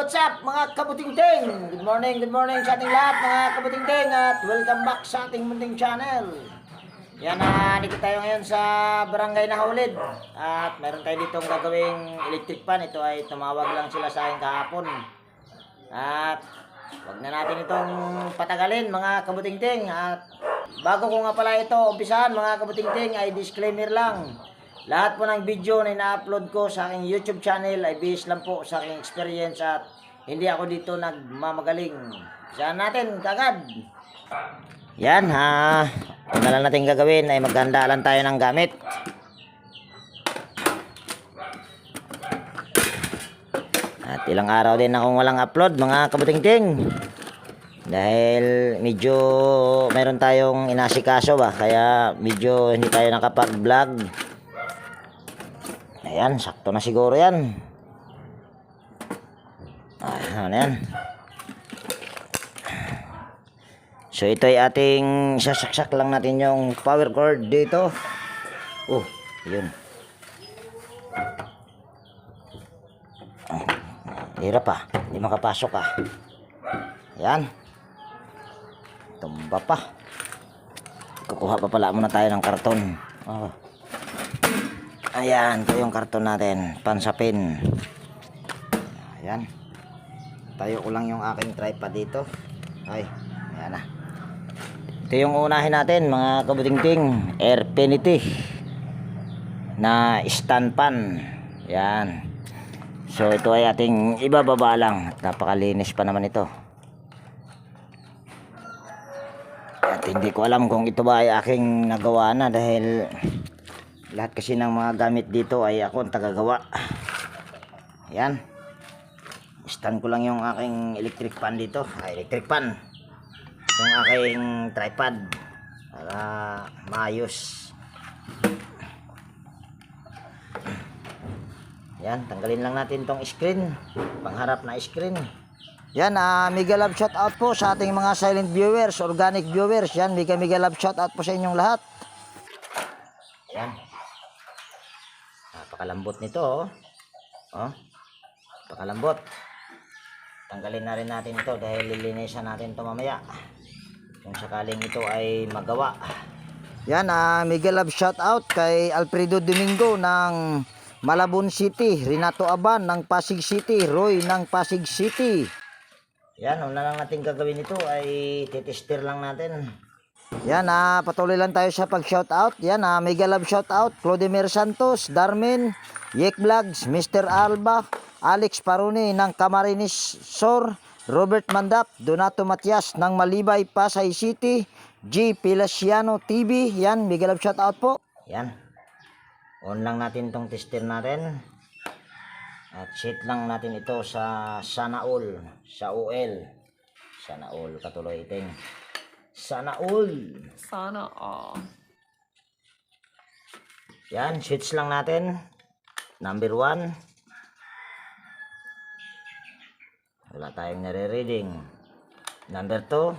what's up mga kabutingting? Good morning sa ating lahat mga kabutingting at welcome back sa ating munting channel. Yan dito tayo ngayon sa barangay Nahulid at meron tayo ditong gagawing electric pan. Ito ay tumawag lang sila sa akin kahapon. At wag na natin itong patagalin mga kabutingting. At bago ko nga pala ito umpisahan mga kabutingting ay disclaimer lang. Lahat po ng video na ina-upload ko sa aking YouTube channel ay based lang po sa aking experience at hindi ako dito nagmamagaling. Saan natin kagad? Yan Ang na lang natin gagawin ay maghanda lang tayo ng gamit. At ilang araw din akong walang upload mga kabutingting. Dahil medyo meron tayong inasikaso ba. Kaya medyo hindi tayo nakapag-vlog. Ayan, sakto na siguro yan. Ano yan? So ito ay ating sasaksak lang natin yung power cord dito. Oh, yun. Hirap hindi makapasok Ayan. Tumba pa. Kukuha pa pala muna tayo ng karton. Ayan, ito yung karton natin, pansapin. Ayan. Tayo ko lang yung aking tripod dito. Ay, ayan na. Ito yung unahin natin mga kabutingting, Airfinity na stand pan. Ayan. So ito ay ating ibababa lang. Napakalinis pa naman ito. At hindi ko alam kung ito ba ay aking nagawa na dahil lahat kasi ng mga gamit dito ay ako ang tagagawa. Ayan. Stand ko lang yung aking electric pan dito. Electric pan. Yung aking tripod. Para maayos. Ayan. Tanggalin lang natin tong screen. Pangharap na screen. Yan. Mega love shout out po sa ating mga silent viewers, organic viewers. Yan. Mega love shout out po sa inyong lahat. Ayan. Napakalambot nito napakalambot. Tanggalin na rin natin ito dahil lilinisan natin ito mamaya kung sakaling ito ay magawa. Yan, mega love shout out kay Alfredo Domingo ng Malabon City, Renato Aban ng Pasig City, Roy ng Pasig City. Yan, una lang natin gagawin ito ay titester lang natin. Yan, patuloy lang tayo sa pag-shoutout. Yan, mega love shoutout. Clodemir Santos, Darmin, Yek Vlogs, Mr. Alba, Alex Paruni ng Camarines Sur, Robert Mandap, Donato Matias ng Malibay, Pasay City, G. Pilasiano TV. Yan, mega love shoutout po. Yan. On lang natin itong tester natin. At set lang natin ito sa Sana All, sa OL. Sana All, katuloy iting. Sana all. Sana all. Yan, switch lang natin. Number 1. Wala tayong nare-reading. Number 2.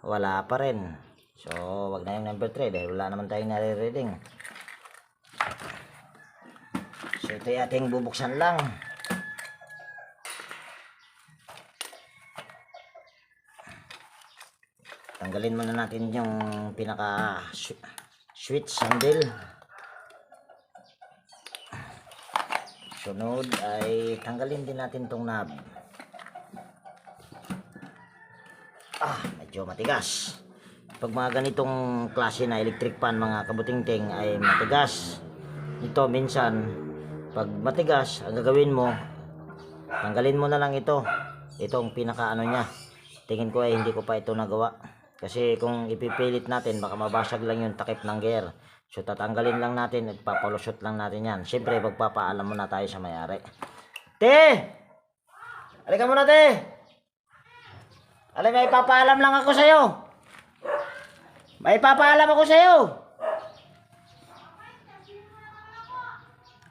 Wala pa rin. So, wag na yung number 3 dahil wala naman tayong nare-reading. So, ito yung ating bubuksan lang. Tanggalin muna natin yung pinaka switch handle. Sunod ay tanggalin din natin tong knob. Medyo matigas. Pag mga ganitong klase na electric pan mga kabutingting ay matigas. Ito minsan pag matigas, ang gagawin mo, tanggalin mo na lang ito. Itong pinaka niya. Tingin ko ay hindi ko pa ito nagawa. Kasi kung ipipilit natin, baka mabasag lang yung takip ng gear. So, tatanggalin lang natin at papalusot lang natin yan. Siyempre, magpapaalam muna tayo sa may-ari. Te! Halika muna, te! May papaalam lang ako sa'yo. May papaalam ako sa'yo.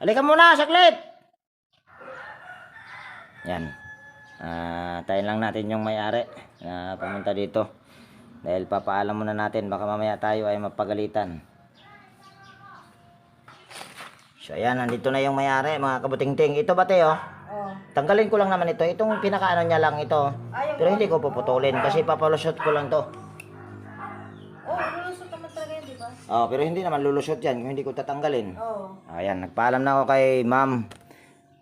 Halika muna, saklit! Yan. Tayo lang natin yung may-ari na pumunta dito. Dahil papaalam muna natin, baka mamaya tayo ay mapagalitan. So ayan, nandito na yung may-ari mga kabutingting. Ito ba tayo? Oh. Tanggalin ko lang naman ito. Itong pinakaano niya lang ito. Pero hindi ko puputulin kasi papalusot ko lang to. Oh, lulusot naman talaga yan, di ba? Oh, pero hindi naman lulusot yan kung hindi ko tatanggalin. Oo. Ayan, nagpaalam na ako kay ma'am.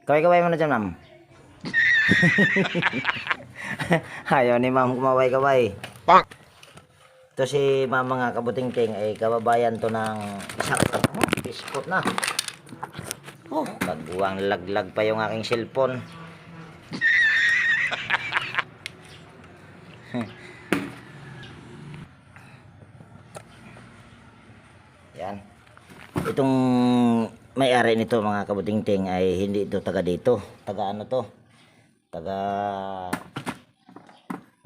Kaway-kaway mo na dyan, ma'am. Ayaw ni ma'am kumaway-kaway. Ito si ma'am mga kabuting-ting ay kababayan to ng isang biskot na. Oh, pagbuwang laglag pa yung aking cellphone. Yan. Itong may-ari nito mga kabuting-ting ay hindi ito taga dito. Taga ano to? Taga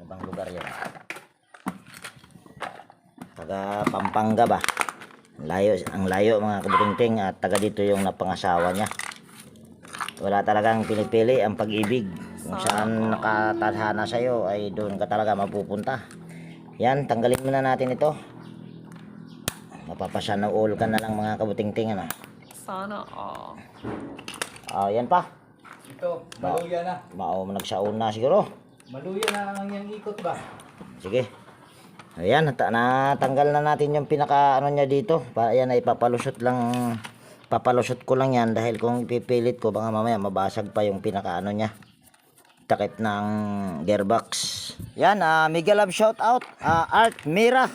ibang lugar yan. Taga Pampanga ba? Ang layo mga kabuting-ting at taga dito yung napangasawa niya. Wala talagang pinipili ang pag-ibig. Kung saan nakatadhana sa'yo ay doon ka talaga mapupunta. Yan, tanggalin muna natin ito. Mapapasana all ka na lang mga kabuting-ting ano. Sana all. Yan pa. Ito, maluya na. Nagsaon na siguro. Maluya na ang yang ikot ba? Sige. Ayan, natanggal na natin yung pinaka ano niya dito. Ayan ay papalusot ko lang yan dahil kung ipipilit ko baka mamaya mabasag pa yung pinaka ano niya. Takip ng gearbox. Yan, Miguel Love shout out. Art Mira.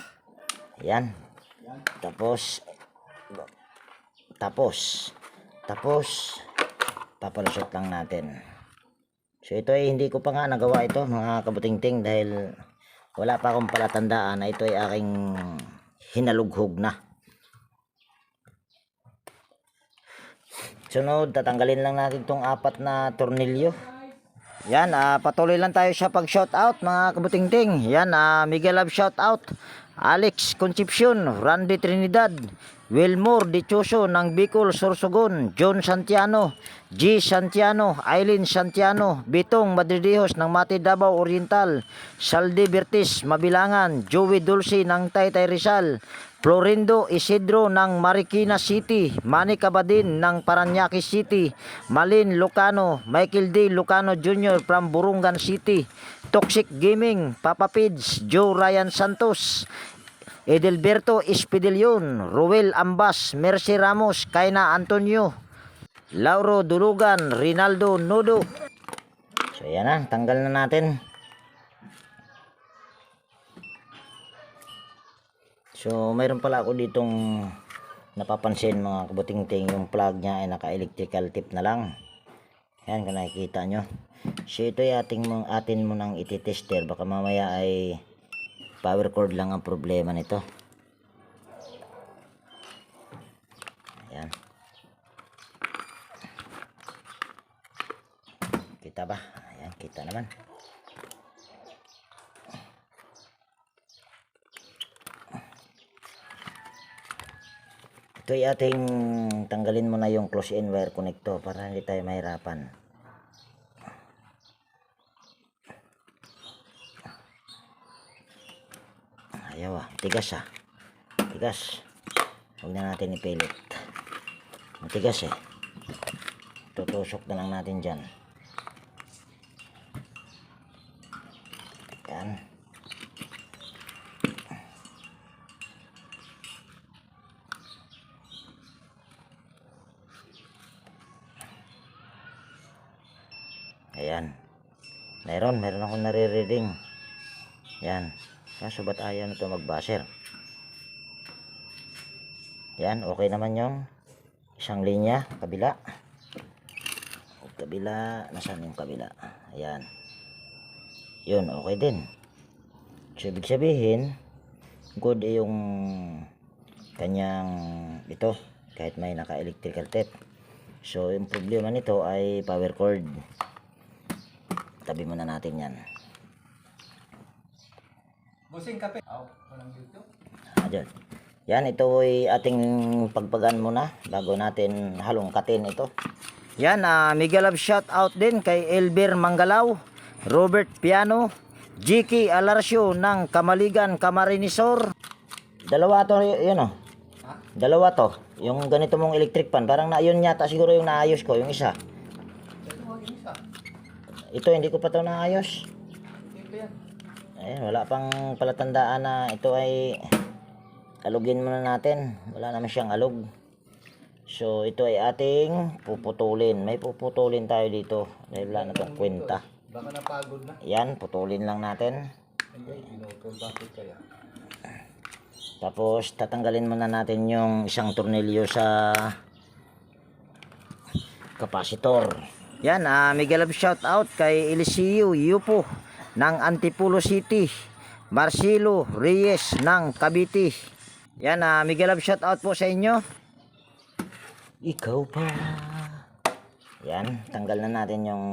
Yan. Tapos papalusot lang natin. So ito ay hindi ko pa nga nagawa ito mga kabuting-ting dahil wala pa akong palatandaan na ito ay aking hinalughog na. Sunod, tatanggalin lang natin tong 4 na tornilyo. Yan, patuloy lang tayo sa pag shout out mga kabuting-ting. Yan, Miguel Love shout out. Alex Concepcion, Randy Trinidad, Wilmore Dichoso ng Bicol, Sorsogon, John Santiano, G. Santiano, Aileen Santiano, Bitong Madridijos ng Mati Davao Oriental, Saldi Bertis, Mabilangan, Joey Dulce ng Taytay Rizal, Florindo Isidro ng Marikina City, Manny Cabadin ng Paranaque City, Malin Lucano, Michael D. Lucano Jr. from Burungan City, Toxic Gaming, Papa Pids, Joe Ryan Santos, Edelberto Espidilion, Ruel Ambas, Mercy Ramos, Kaina Antonio, Lauro Dulugan, Rinaldo Nodo. So yan na, tanggal na natin. So mayroon pala ako ditong napapansin mga kabuting-ting, yung plug niya ay naka-electrical tip na lang. Yan kung nakikita nyo. So ito ay atin mo nang ititester, baka mamaya ay power cord lang ang problema nito. Ayan. Kita ba? Ayan, kita naman. Ito ay ating tanggalin mo na yung close-in wire connector para hindi tayo mahirapan. Ayaw tigas tigas. Huwag na natin ipilit, matigas tutusok na lang natin dyan. Yan. Ayan, meron akong nare-reading. Yan. Kaso ba't ayaw na ito mag-buzzer? Yan, okay naman yung isang linya, kabila. Nasaan yung kabila? Ayan. Yun, okay din. So, ibig sabihin, good yung kanyang ito, kahit may naka-electrical tape. So, yung problema nito ay power cord. Tabi muna natin yan. Busing kape. Walang dito. Ayan. Yan, ito ay ating pagpagan muna bago natin halongkatin ito. Yan, Miguel Love shout out din kay Elber Manggalaw, Robert Piano, Jiki Alarcio ng Kamaligan, Camarinesor. Dalawa to, yun oh. Dalawa to. Yung ganito mong electric pan, parang na yun yata siguro yung naayos ko, yung isa. Ito yung isa. Ito, hindi ko pa ito naayos. Hindi pa yan. Ayan, wala pang palatandaan na ito ay alugin muna natin. Wala naman siyang alog. So, ito ay ating puputulin. May puputulin tayo dito. Dahil wala na itong kwenta. Baka napagod na. Yan, putulin lang natin. Hindi, pinutol. Bakit kaya? Tapos, tatanggalin muna natin yung isang tornilyo sa kapasitor. Yan, mega love shout out kay Eliseo Yupo ng Antipolo City. Marcelo Reyes ng Cavite. Yan, mega love shout out po sa inyo. Ikaw pa. Yan, tanggal na natin yung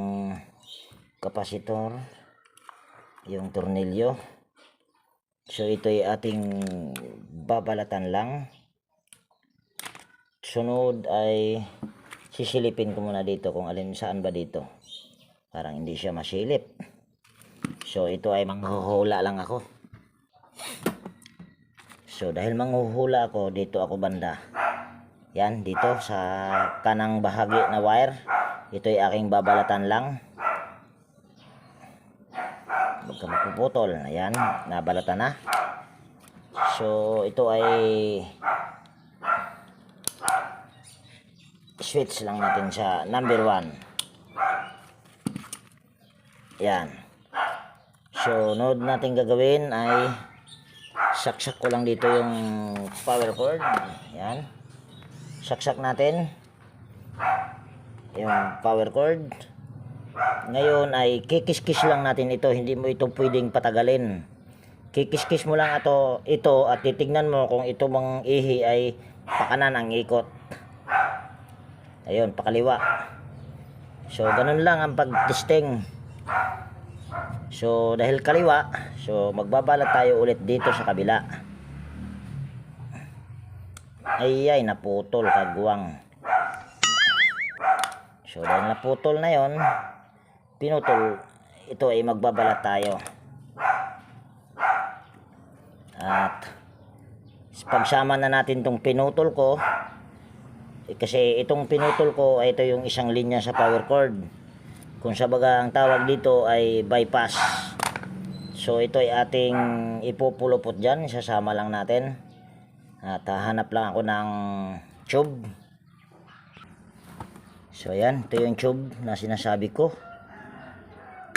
kapasitor, yung tornilyo. So ito ay ating babalatan lang. Sunod ay sisilipin ko muna dito kung alin saan ba dito. Parang hindi siya masilip. So ito ay manghuhula lang ako. So dahil manghuhula ako, dito ako banda. Yan, dito sa kanang bahagi na wire. Ito ay aking babalatan lang. Huwag ka mapuputol. Ayan, nabalatan na. So ito ay switch lang natin sa number 1. Yan. So node natin gagawin ay saksak ko lang dito yung power cord. Yan. Saksak natin yung power cord. Ngayon ay kikis-kis lang natin ito. Hindi mo ito pwedeng patagalin. Kikis-kis mo lang ito at titignan mo kung ito bang ihi ay pakanan ang ikot. Ayun, pakaliwa. So ganun lang ang pag-testing. So dahil kaliwa, so magbabalat tayo ulit dito sa kabila. Ay, naputol, kagwang. So dahil naputol na yon, pinutol, ito ay magbabalat tayo. At pagsama na natin itong pinutol ko, kasi itong pinutol ko ay ito yung isang linya sa power cord. Kung sa baga ang tawag dito ay bypass. So ito ay ating ipupulupot dyan, isasama lang natin. At hahanap lang ako ng tube. So ayan, ito yung tube na sinasabi ko.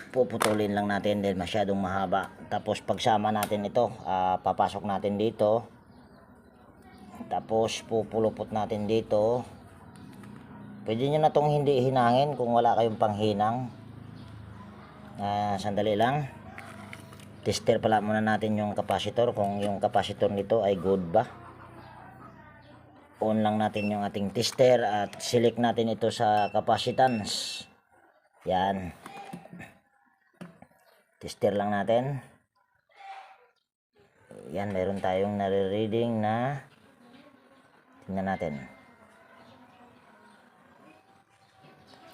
Puputulin lang natin dahil masyadong mahaba. Tapos pagsama natin ito, papasok natin dito. Tapos pupulupot natin dito. Pwede nyo na itong hindi hinangin kung wala kayong panghinang. Sandali lang. Tester pala muna natin yung capacitor, kung yung capacitor nito ay good ba. On lang natin yung ating tester at select natin ito sa capacitance. Yan. Tester lang natin. Yan, meron tayong nare-reading na, tingnan natin.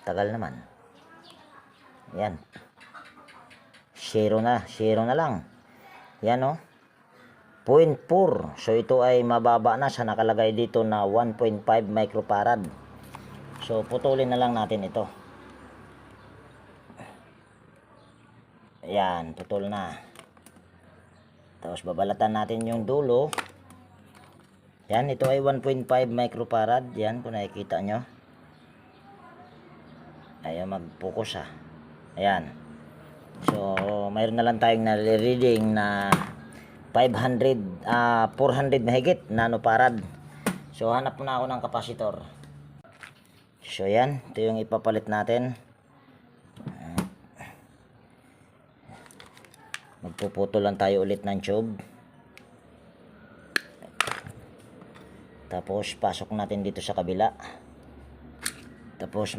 Tagal naman. Yan. Zero na lang. Yan, oh. 0.4. So ito ay mababa na sa nakalagay dito na 1.5 microfarad. So putulin na lang natin ito. Yan, putol na. Tapos babalatan natin yung dulo. Yan, ito ay 1.5 microfarad. Yan, kung nakikita nyo. Ayaw mag-focus ha. Ayan. So mayroon na lang tayong nare-reading na 400 mahigit nanofarad. So hanap muna ako ng kapasitor. So yan, ito yung ipapalit natin. Magpuputol lang tayo ulit ng tube. Tapos pasok natin dito sa kabila. Tapos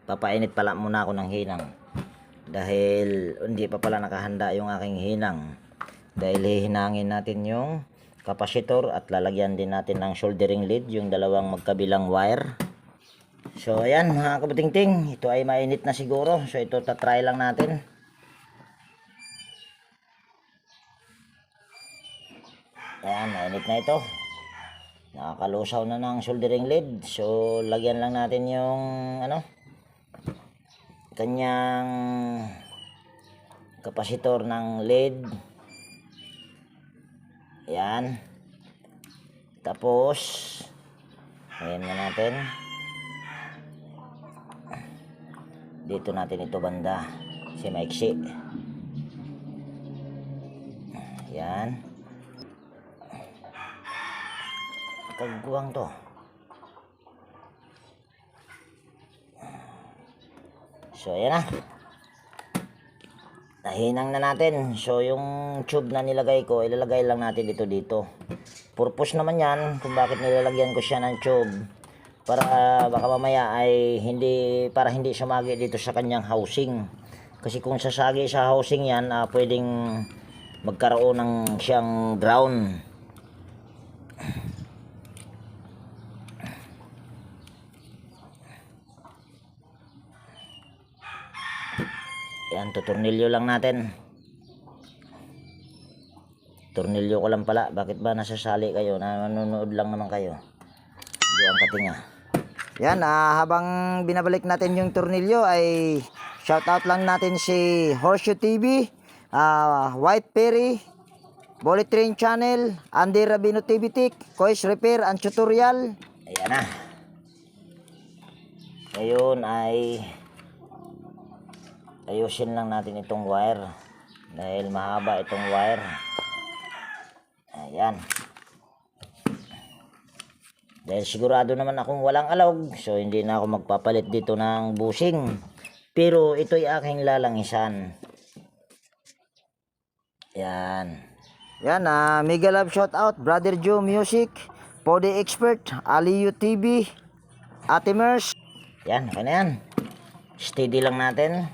papainit pala muna ako ng hinang. Dahil hindi pa pala nakahanda yung aking hinang. Dahil hihinangin natin yung kapasitor at lalagyan din natin ng soldering lead, yung dalawang magkabilang wire. So ayan mga kabutingting, ito ay mainit na siguro. So ito tatry lang natin. Ayan, mainit na ito. Nakakalusaw na ng soldering lead. So lagyan lang natin yung kanyang kapasitor ng LED. Yan. Tapos ayan na natin. Dito natin ito banda si maiksi. Yan. Kagbuwang to. So ayan na. Nahinang na natin. So yung tube na nilagay ko, ilalagay lang natin dito. Purpose naman yan kung bakit nilalagyan ko siya ng tube. Para baka mamaya ay para hindi sumagi dito sa kanyang housing. Kasi kung sasagi sa housing yan, pwedeng magkaroon ng siyang ground. Yan, tutornilyo lang natin. Tornilyo ko lang pala. Bakit ba nasasali kayo? Nanonood lang naman kayo. Di ang katinga. Yan, habang binabalik natin yung tornilyo ay shoutout lang natin si Horseshoe TV, White Perry, Bullet Train Channel, Andy Rabino TV Tech, Kois Repair and Tutorial. Ayan na. Ngayon ay ayusin lang natin itong wire dahil mahaba itong wire. Ayan. Dahil sigurado naman akong walang alog, so hindi na ako magpapalit dito ng bushing. Pero ito'y aking lalangisan. Yan. Yan, mega love shout out Brother Joe Music, Pode Expert, Aliyu TV, Ate Mers. Yan, okay na yan. Steady lang natin.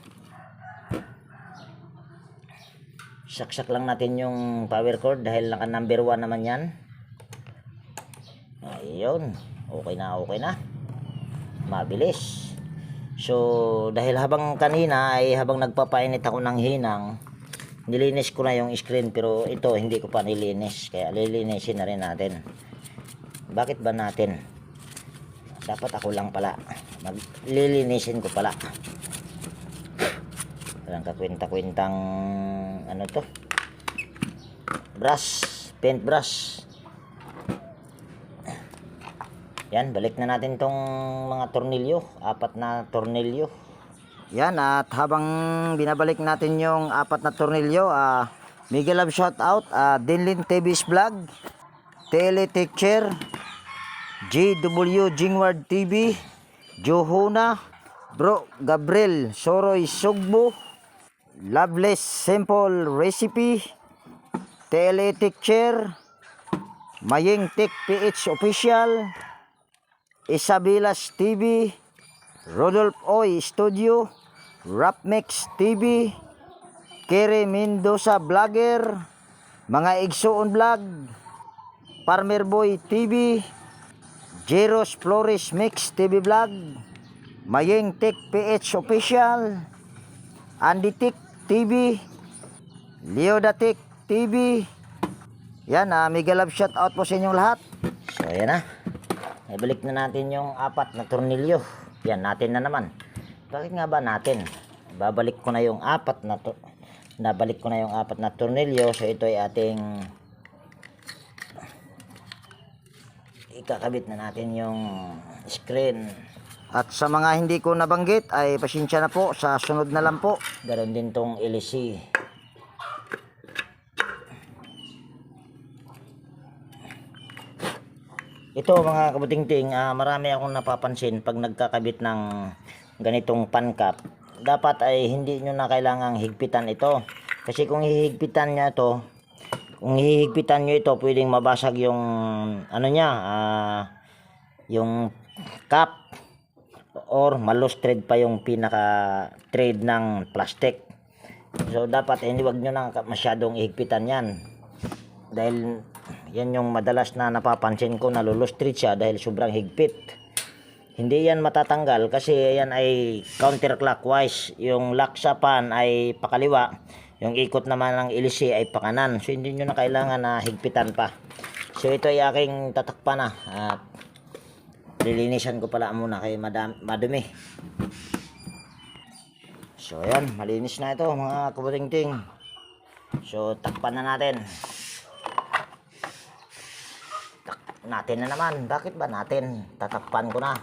Saksak lang natin yung power cord dahil naka number 1 naman yan. Ayun, okay na. Mabilis. So dahil habang kanina ay habang nagpapainit ako ng hinang, nilinis ko na yung screen, pero ito hindi ko pa nilinis, kaya lilinisin na rin natin. Bakit ba natin? Dapat ako lang pala maglilinisin ko pala. Walang kakwenta-kwentang ano to, brush, paint brush. Yan, balik na natin tong mga tornilyo, 4 na tornilyo. Yan, at habang binabalik natin yung 4 na tornilyo, mega love shout out Dinlin TV's Vlog, Tele Teacher, JW Jingward TV, Johuna, Bro Gabriel Soroy Sugbo, Loveless Simple Recipe, Tele Teacher, Mayeng Tech PH Official, Isabelas TV, Rodolph Oy Studio, Rapmix TV, Kere Mendoza Vlogger, Mga Igsoon Vlog, Farmer Boy TV, Jeros Flores Mix TV Vlog, Mayeng Tech PH Official, Andy Tech TV, Leoda Tech TV. Yan, mega love shout out po sa inyong lahat. So yan na. Ibalik na natin yung 4 na tornilyo. Yan, natin na naman. Bakit nga ba natin? Babalik ko na yung 4 na nabalik ko na yung 4 na tornilyo. So ito ay ating ikakabit na natin yung screen. At sa mga hindi ko nabanggit ay pasensya na po, sa sunod na lang po. Garon din tong LC. Ito mga kabutingting, marami akong napapansin pag nagkakabit ng ganitong pan cap. Dapat ay hindi nyo na kailangang higpitan ito. Kasi kung hihigpitan nyo ito, pwedeng mabasag yung ano niya, yung cap, or malose thread pa yung pinaka thread ng plastic. So dapat hindi wag nyo na masyadong ihigpitan yan. Dahil yan yung madalas na napapansin ko, nalulose thread siya dahil sobrang higpit. Hindi yan matatanggal kasi yan ay counterclockwise. Yung lock sa pan ay pakaliwa, yung ikot naman ng LC ay pakanan. So hindi nyo na kailangan na higpitan pa. So ito ay aking tatakpan na at lilinisan ko pala muna kay madumi. So ayan, malinis na ito mga kabutingting. So takpan na natin. Natin na naman. Bakit ba natin? Tatakpan ko na.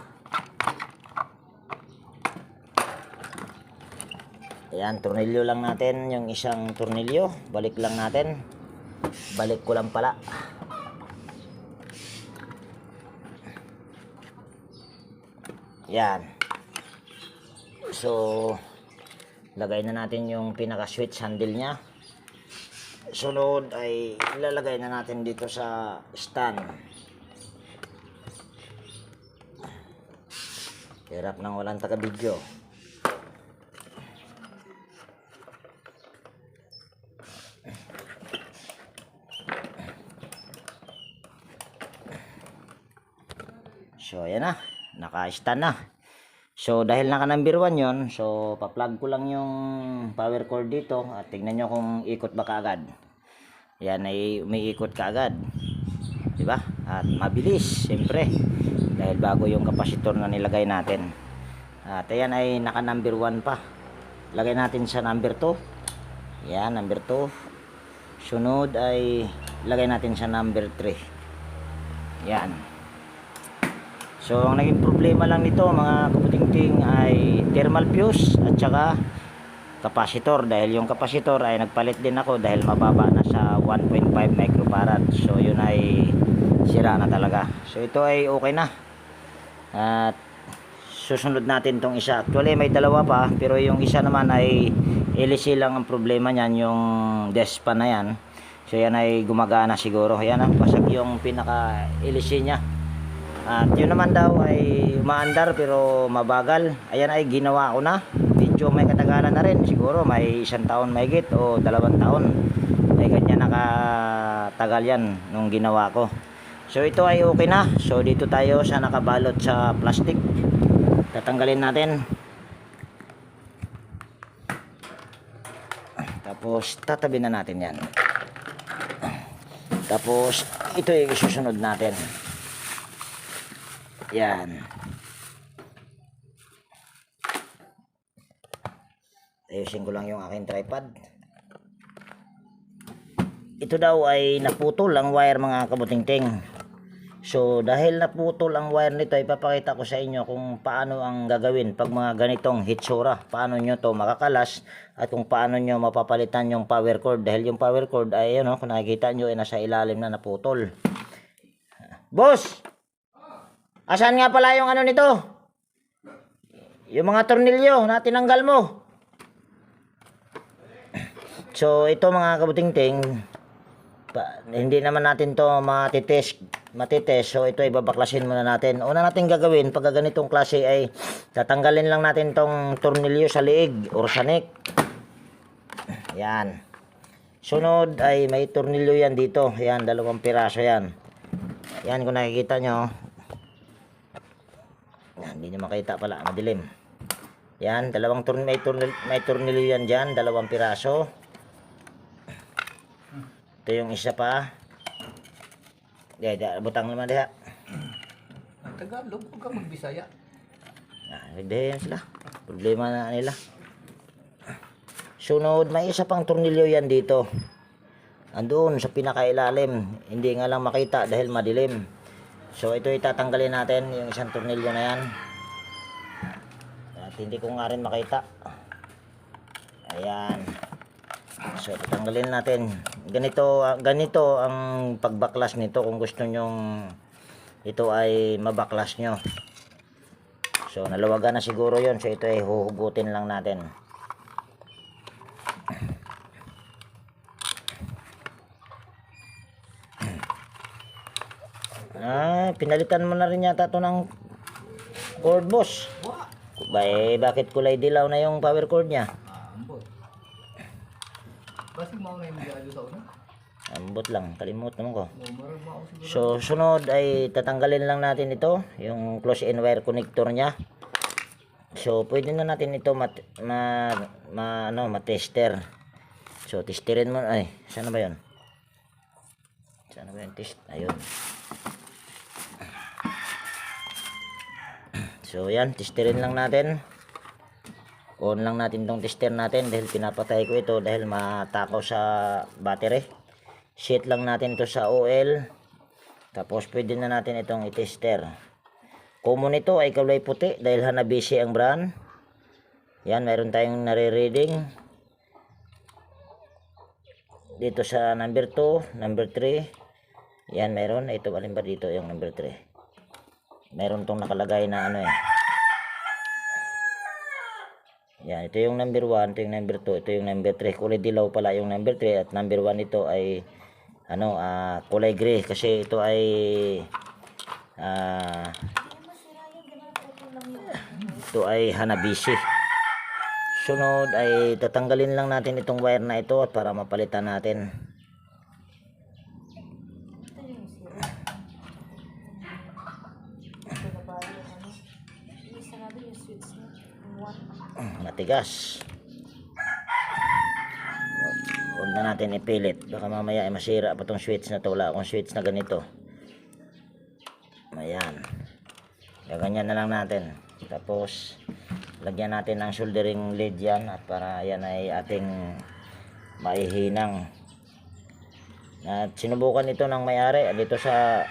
Ayan, tornilyo lang natin. Yung isang tornilyo. Balik lang natin. Balik ko lang pala. Yan. So lagay na natin yung pinaka switch handle nya. Sunod ay ilalagay na natin dito sa stand. Hirap nang walang taga-video. So ayan na, naka-stand na. So dahil naka number 1 yon, so pa-plug ko lang yung power cord dito at tingnan nyo kung ikot ba kaagad. Yan ay umiikot kaagad. 'Di ba? At mabilis, siyempre. Dahil bago yung kapasitor na nilagay natin. At ayan ay naka number 1 pa. Lagay natin sa number 2. Yan, number 2. Sunod ay lagay natin sa number 3. Yan. So ang naging problema lang nito mga kaputingting ay thermal fuse at saka kapasitor, dahil yung kapasitor ay nagpalit din ako dahil mababa na sa 1.5 microfarad. So yun ay sira na talaga. So ito ay okay na. At susunod natin tong isa. Actually may dalawa pa, pero yung isa naman ay LC lang ang problema niyan, yung despa na yan. So yan ay gumagana siguro. Yan ang pasag yung pinaka LC nya. At yun naman daw ay umaandar pero mabagal. Ayan ay ginawa ko na. Medyo may katagalan na rin. Siguro may 1 taon mahigit o 2 taon. Ay ganyan nakatagal yan nung ginawa ko. So ito ay okay na. So dito tayo sa nakabalot sa plastic. Tatanggalin natin. Tapos tatabi na natin yan. Tapos ito ay isusunod natin. Yan. Ayusin ko lang yung aking tripod. Ito daw ay naputol ang wire mga kabutingting. So dahil naputol ang wire nito, ipapakita ko sa inyo kung paano ang gagawin pag mga ganitong hitsura. Paano nyo to makakalas at kung paano nyo mapapalitan yung power cord. Dahil yung power cord ay yun, kung nakikita nyo ay nasa ilalim na naputol. Boss! Asan nga pala yung ano nito? Yung mga tornilyo na tinanggal mo. So ito mga kabutingting, hindi naman natin to matitest. So ito ay babaklasin muna natin. Una natin gagawin pag ganitong klase ay tatanggalin lang natin tong tornilyo sa liig or sa neck. Yan. Sunod ay may tornilyo yan dito. Yan, 2 piraso yan. Yan kung nakikita nyo. Yan, hindi nyo makita pala, madilim. Yan, may tornilyo yan dyan, 2 piraso. Ito yung isa pa. Butang naman diha. Ang Tagalog, huwag ka magbisaya. Hindi yan sila. Problema na nila. Sunod, may isa pang tornilyo yan dito. Andun sa pinakailalim. Hindi nga lang makita dahil madilim. So ito itatanggalin natin, yung isang tornilyo na yan. At hindi ko nga rin makita. Ayan. So tatanggalin natin. Ganito ang pagbaklas nito kung gusto nyong ito ay mabaklas nyo. So nalawagan na siguro yon. So ito ay huhugutin lang natin. Pinalitan mo na rin yata ito ng cord, boss. Bakit kulay dilaw na yung power cord nya? Ambot. Basig mo na yung medyo sa una? Ambot lang, kalimut naman ko. Marag mo ako siguro. So sunod ay tatanggalin lang natin ito, yung close-in wire connector nya. So pwede na natin ito matester. So testerin mo, ay, saan ba yun? Saan ba yun? Test, ayun. So yan, testerin lang natin. On lang natin tong tester natin dahil pinapatay ko ito dahil matakaw sa battery. Set lang natin ito sa OL. Tapos pwede na natin itong i-tester. Common ito ay kulay puti dahil Hanabishi ang brand. Yan, mayroon tayong nare-reading. Dito sa number 2, number 3. Yan, mayroon. Ito, alin ba dito yung number 3? Mayroon tong nakalagay na ano eh. Yan, ito yung number 1, ito yung number 2, ito yung number 3. Kulay dilaw pala yung number 3 at number 1 ito ay ano, kulay gray kasi ito ay ito ay Hanabishi. Sunod ay tatanggalin lang natin itong wire na ito at para mapalitan natin. Matigas. Huwag na natin ipilit, baka mamaya ay masira pa tong switch na to. Wala akong switch na ganito. Ayan, gaganyan na lang natin. Tapos lagyan natin ng soldering lead yan at para yan ay ating maihinang. At sinubukan ito ng may-ari. Dito sa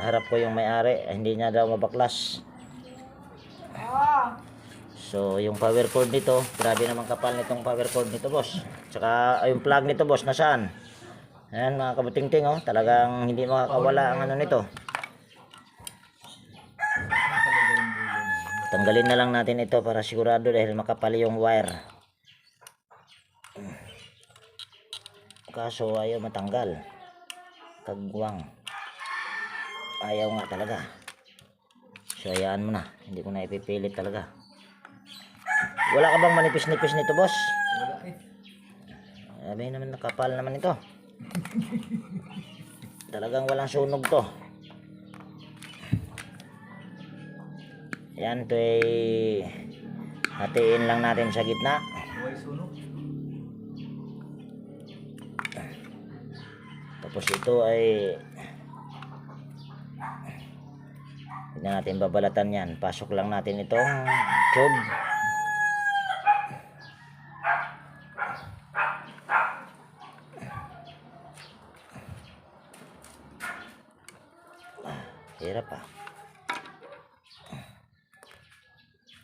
harap ko yung may-ari, hindi niya daw mabaklas. So yung power cord nito, grabe naman kapal nitong power cord nito, boss. Tsaka yung plug nito, boss, nasaan? Ayan mga kabuting-ting, oh, talagang hindi makakawala ang ano nito. Tanggalin na lang natin ito para sigurado dahil makapal yung wire. Kaso ayaw matanggal. Kagwang. Ayaw nga talaga. So hayaan mo na, hindi ko na ipipilit talaga. Wala ka bang manipis-nipis nito, boss? Wala eh. Sabi naman nakapal naman ito. Talagang walang sunog to. Yan, ito ay hatiin lang natin sa gitna. Huwag sunog. Tapos ito ay hindi na natin babalatan yan. Pasok lang natin itong tube. Hirap pa.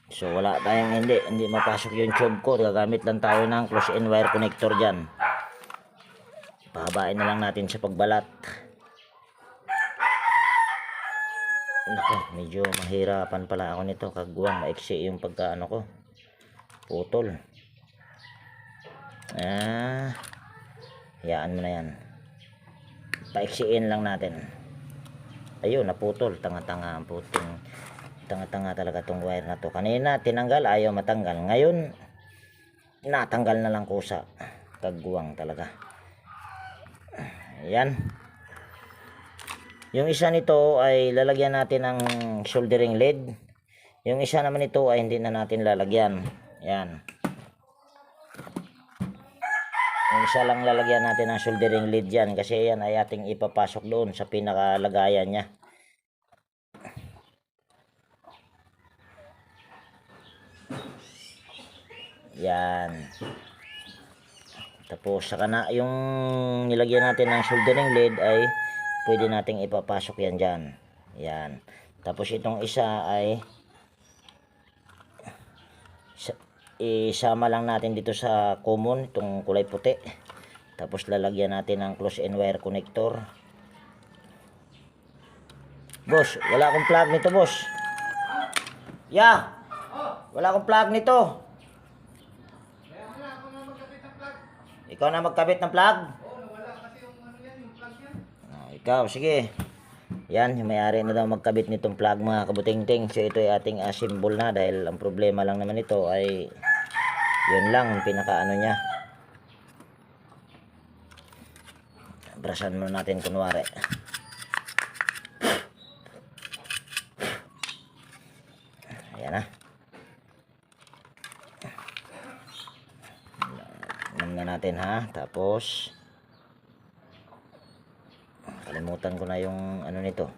So wala tayong hindi mapasok yung tube ko. Gagamit lang tayo ng close-in wire connector dyan. Pahabain na lang natin sa pagbalat. Nako, medyo mahirapan pala ako nito. Kagwang, maiksi yung pagkaano ko. Putol. Hayaan mo na yan. Paiksiin lang natin. Ayun, naputol. Tanga-tanga ang puting. Tanga-tanga talaga tong wire na to. Kanina tinanggal, ayaw matanggal. Ngayon natanggal na lang kusa. Kagwang talaga. Ayan. Yung isa nito ay lalagyan natin ng soldering lead. Yung isa naman ito ay hindi na natin lalagyan. Ayan. Yung isa lang lalagyan natin ng soldering lead yan kasi yan ay ating ipapasok doon sa pinakalagayan niya. Yan. Tapos saka na yung nilagyan natin ng soldering lead ay pwede nating ipapasok yan dyan. Yan. Tapos itong isa ay isama lang natin dito sa common, itong kulay puti. Tapos lalagyan natin ng close-in wire connector. Boss, wala akong plug nito, boss. Yeah. Wala akong plug nito. Ikaw na magkabit ng plug? Oo, nawala kasi yung ano yan, yung plug yan. Ikaw, sige. Yan, yung may-ari na daw magkabit nitong plug, mga kabuting-ting. So ito ay ating assemble na dahil ang problema lang naman ito ay yun lang, yung pinaka-ano niya. Brasan mo natin kunwari. Ayan na. Na natin ha. Tapos kalimutan ko na yung ano nito.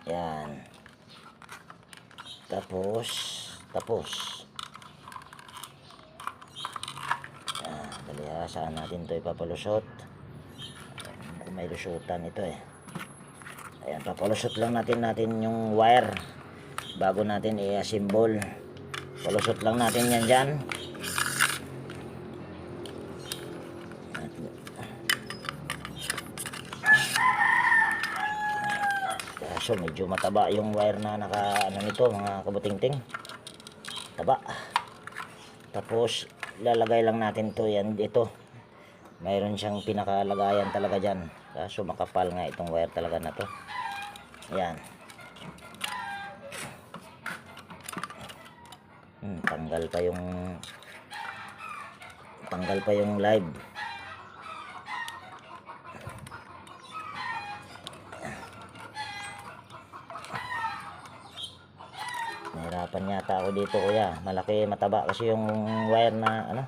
Yan. Tapos. Dali ha, saan natin ito ipapalusot? Kung may lusutan ito eh. Ayan, papalusot lang natin yung wire bago natin i-assemble. Palusot lang natin yan dyan. So medyo mataba yung wire na naka ano nito mga kabutingting. Taba. Tapos lalagay lang natin to yan dito. Mayroon siyang pinakalagayan talaga dyan. Kaso makapal nga itong wire talaga na to. Ayan. Tanggal pa yung live. Nahirapan yata ako dito kuya. Malaki mataba kasi yung wire na ano.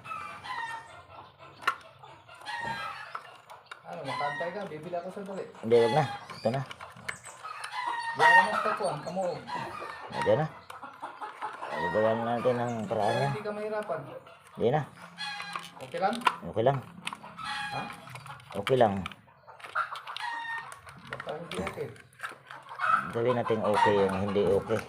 Ano, makantay ka, bibili ako sa dali. Hindi, wag na. Ito na. Di ako mas tapuan, kamuog. Ito na. Gagawan natin ang paraan niya. Hindi ka mahirapan. Hindi na. Okay lang? Okay lang. Ha? Okay lang. Baka hindi okay. Gawin natin okay yung hindi okay.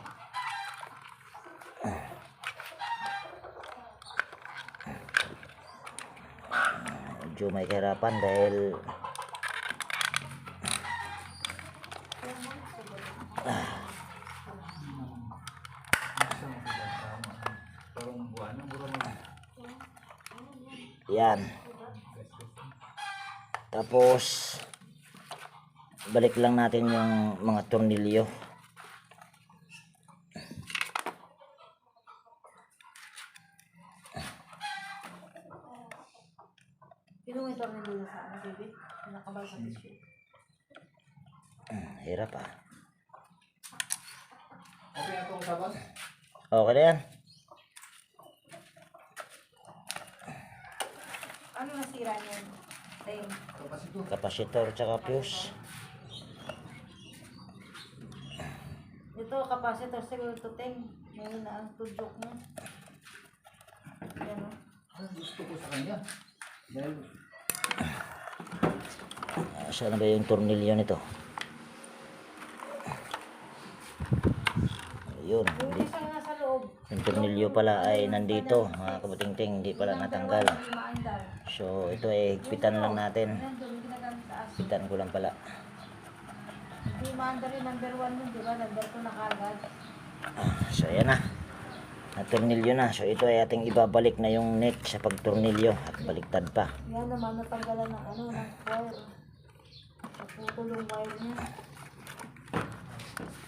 Medyo may kahirapan dahil yan. Tapos balik lang natin yung mga tornilyo. Pinungay ito rin dito sa ano, baby? Pinakabal sa tissue. Hirap ah. Okay na itong sabas? Okay na yan. Ano nasira niyan? Tayo. Tapos ito. Kapasitor tsaka fuse. Ito, capacitor siguro ito, Teng. Ngayon na ang tudok mo. Yan o. Gusto ko sa kanya. Dahil Saan na ba yung tornilyo nito? Ayun. Yung isang nasa loob. Yung tornilyo pala ay nandito. Mga kabutingting, hindi pala natanggal. Yung maandar. So ito ay higpitan lang natin. Nandun, yung ginagamit sa asin. Higpitan ko lang pala. Yung maandar yung number 1 nun, di ba? Number 2 na kagad. So ayan na. Tornilyo na. So ito ay ating ibabalik na yung neck sa pagtornilyo at baliktad pa. Yan naman, natanggalan ng ano, ng wire. Naputol yung wire niya.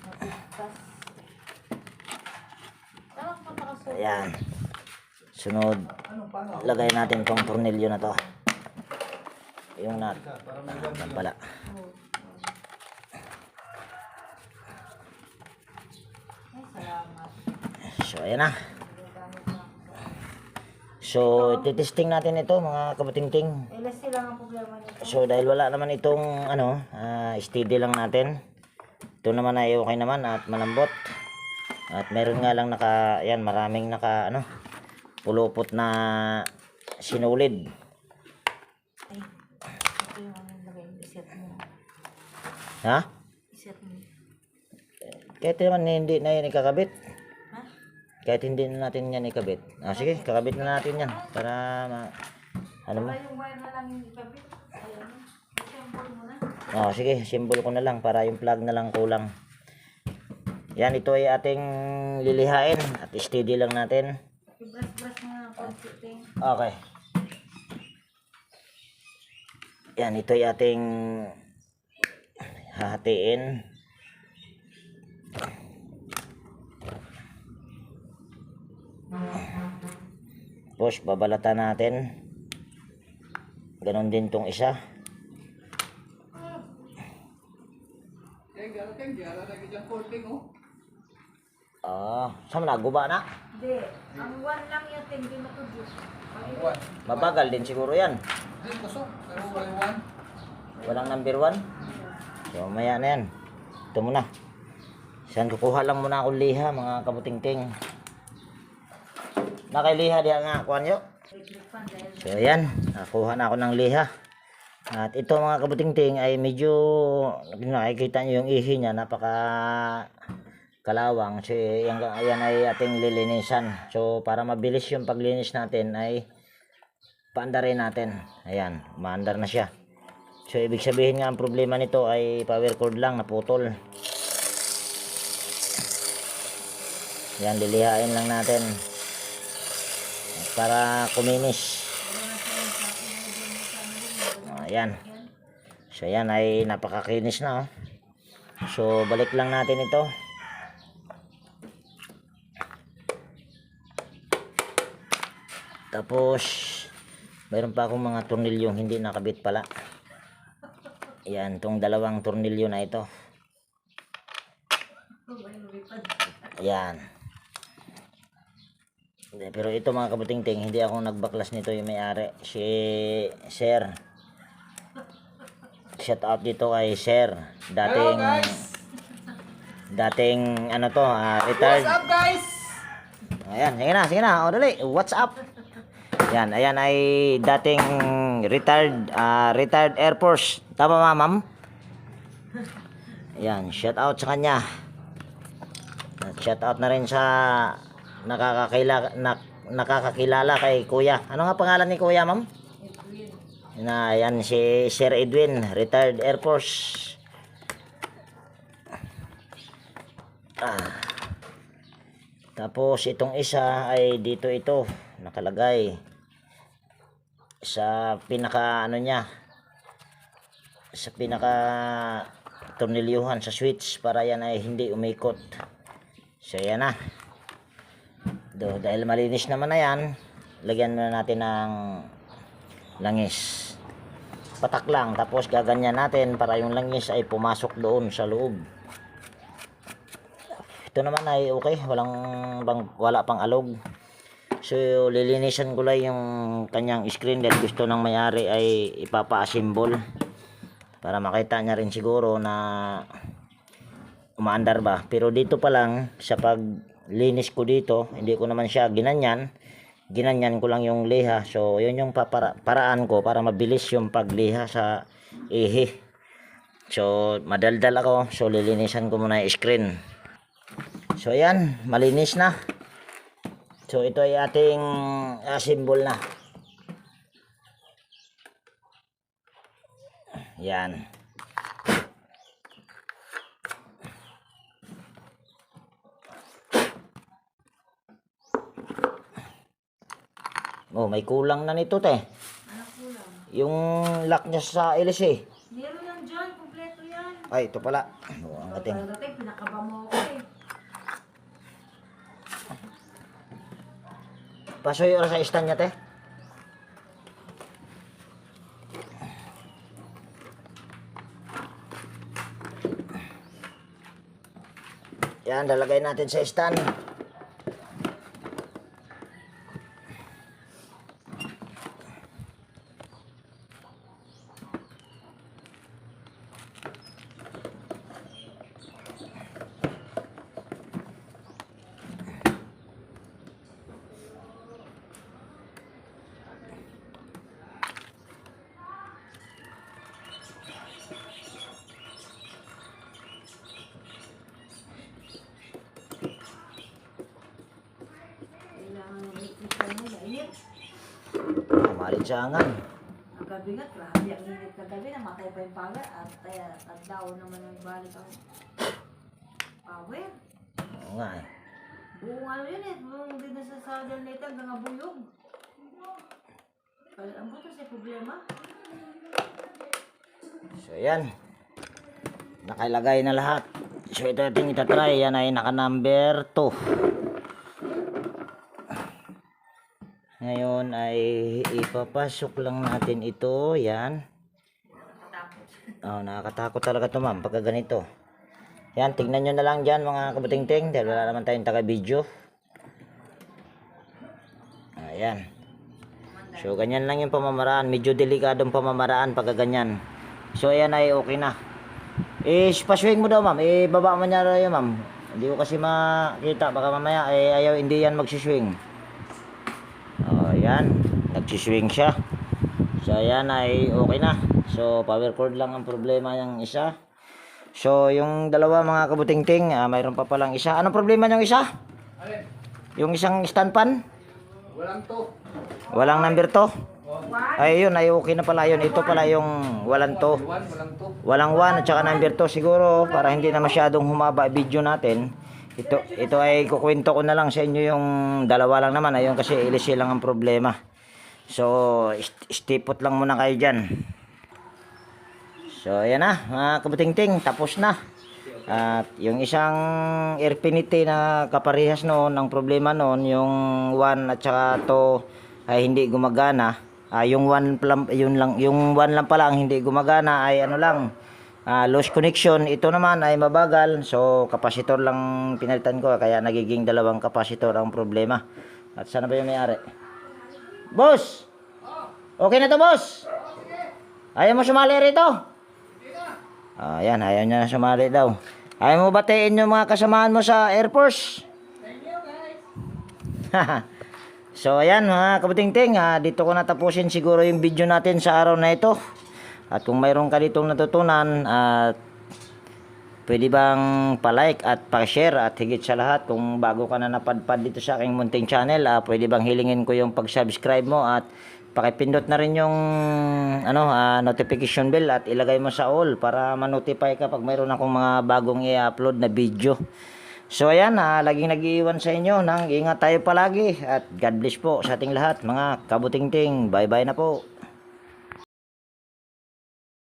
Napigtas. Tama ka pakasuot. Ayan. Sunod, lagay natin tong tornilyo na to. Yung nut. Yan pala. Ay, salamat. So ayan na. So titesting natin ito mga kabatingting. LSC lang ang problema nito. So dahil wala naman itong ano, steady lang natin. Ito naman ay okay naman at malambot. At meron nga lang yan maraming pulupot na sinulid. Ay, ito yung ano lagay, iset mo. Ha? Iset mo. Kahit naman hindi na yan ikakabit. Ha? Kahit hindi na natin yan ikabit. Sige, kakabit na natin yan para ano mo. Para yung wire na lang yung ikabit. Ayan. Isembol mo na. Sige, symbol ko na lang para yung plug na lang kulang. Yan, ito ay ating lilihain at steady lang natin. I-brush-brush mo na ang konti. Okay. Yan, ito ay ating hahatiin. Tapos babalatan natin. Ganon din tong isa. Keng, gala lagi dyan coating, oh. Saan naguba na? Hindi. Ang 1 lang yung hindi matudyo. Ang one. Mabagal din siguro yan. Hindi, kusok. Pero walang one. Walang number 1. So maya na yan. Ito muna. Saan kukuha lang muna akong liha, mga kabuting-ting. Nakaliha diyan nga, kuhan nyo. So ayan, nakuha na ako ng liha. At ito mga kabuting-ting ay medyo nakikita nyo yung ihi niya, napaka kalawang. So ayan ay ating lilinisan. So para mabilis yung paglinis natin ay paandarin natin. Ayan, umaandar na siya. So ibig sabihin nga ang problema nito ay power cord lang naputol. Yan, lilihain lang natin para kuminis. Ayan. So yan ay napakakinis na. So balik lang natin ito. Tapos mayroon pa akong mga tornilyong hindi nakabit pala. Ayan, itong dalawang tornilyo na ito. Ayan. Pero ito mga kabuting-ting, hindi ako nagbaklas nito yung may-ari. Si Sir. Shout out dito kay Sir. Hello guys! Dating ano to, retired. What's up guys? Ayan, sige na. O dali, what's up? Yan, ayan ay dating retired Air Force. Tama ba, ma'am? Ayan, shout out sa kanya. At shout out na rin sa nakakakilala kay Kuya. Ano nga pangalan ni Kuya, ma'am? Ayan si Sir Edwin, retired Air Force. Tapos itong isa ay dito ito nakalagay sa pinaka ano niya, sa pinaka tornilyuhan sa switch para yan ay hindi umikot. So yan na. Dahil malinis naman na yan, lagyan na natin ng langis. Patak lang, tapos gaganyan natin para yung langis ay pumasok doon sa loob. Ito naman ay okay, wala pang alog. So lilinisan ko lang yung kanyang screen dahil gusto ng may-ari ay ipapa-assemble para makita niya rin siguro na umaandar ba. Pero dito pa lang sa paglinis ko dito, hindi ko naman siya ginanyan ko lang yung liha. So yun yung paraan ko para mabilis yung pagliha sa ihi. So madaldal ako, so lilinisan ko muna yung screen. So ayan, malinis na. So ito ay ating assemble na. Yan. Oh, may kulang na nito, te. Ano kulang? Yung lock niya sa LC. Meron yan dyan, kompleto yan. Ay, ito pala. Oh, ang ating. Pagdating, pinakaba mo ako eh. Pasoy oras sa stand niya, te. Yan, lalagay natin sa stand. Maritsangan. Ang gabi nga, grabe ang init kagabi, namatay pa yung power at tagdaw naman ang balik ang power. Oo nga eh. Buong ano yun eh, buong din na sa Southern Leyte hanggang Abuyog. Ang buto sa problema. So yan. Nakalagay na lahat. So ito ating itatry. Yan ay naka number 2. Ngayon ay ipapasok lang natin ito. Yan. Oh, nakakatakot talaga ito, ma'am, pagka ganito. Yan, tignan nyo na lang dyan mga kabuting-ting dahil wala naman tayong taga-video. Ayan. So ganyan lang yung pamamaraan. Medyo delikadong pamamaraan pagka ganyan. So ayan ay okay na. Paswing mo daw, ma'am. Ibaba mo niya rin, ma'am. Hindi ko kasi makita, baka mamaya ayaw hindi yan magsiswing. Yan, nagsiswing siya. So yan ay okay na. So power cord lang ang problema yung isa. So yung dalawa mga kabutingting, mayroon pa palang isa. Anong problema yung isa? Alin? Yung isang stand pan? Walang to. Walang number to? Ay yun, ay okay na pala yun. Ito pala yung walang to. Walang to. Walang 1 at saka number 2 siguro para hindi na masyadong humaba video natin. Ito ay kukwento ko na lang sa inyo yung dalawa lang naman. Ayun kasi ilisi lang ang problema. So stipot lang muna kayo dyan. So ayan na mga kabutingting, tapos na. At yung isang Airfinity na kaparehas noon, ang problema noon yung 1 at saka 2 ay hindi gumagana. Yung 1 lang pala ang hindi gumagana ay ano lang, lost connection. Ito naman ay mabagal, so kapasitor lang pinalitan ko, kaya nagiging dalawang kapasitor ang problema. At sana ba yung may-ari? Boss! Okay na to, boss? Ayaw mo sumali rito? Ayan, ayaw niya na sumali daw. Ayaw mo batiin yung mga kasamaan mo sa Air Force? Thank you, guys! So ayan mga kabutingting, dito ko natapusin siguro yung video natin sa araw na ito. At kung mayroon ka ditong natutunan, pwede bang pa-like at pa-share, at higit sa lahat kung bago ka na napadpad dito sa aking munting channel, pwede bang hilingin ko yung pag-subscribe mo at pakipindot na rin yung notification bell at ilagay mo sa all para ma-notify ka pag mayroon akong mga bagong i-upload na video. So ayan, laging nag-iiwan sa inyo ng ingat tayo palagi at God bless po sa ating lahat mga kabutingting. Bye bye na po.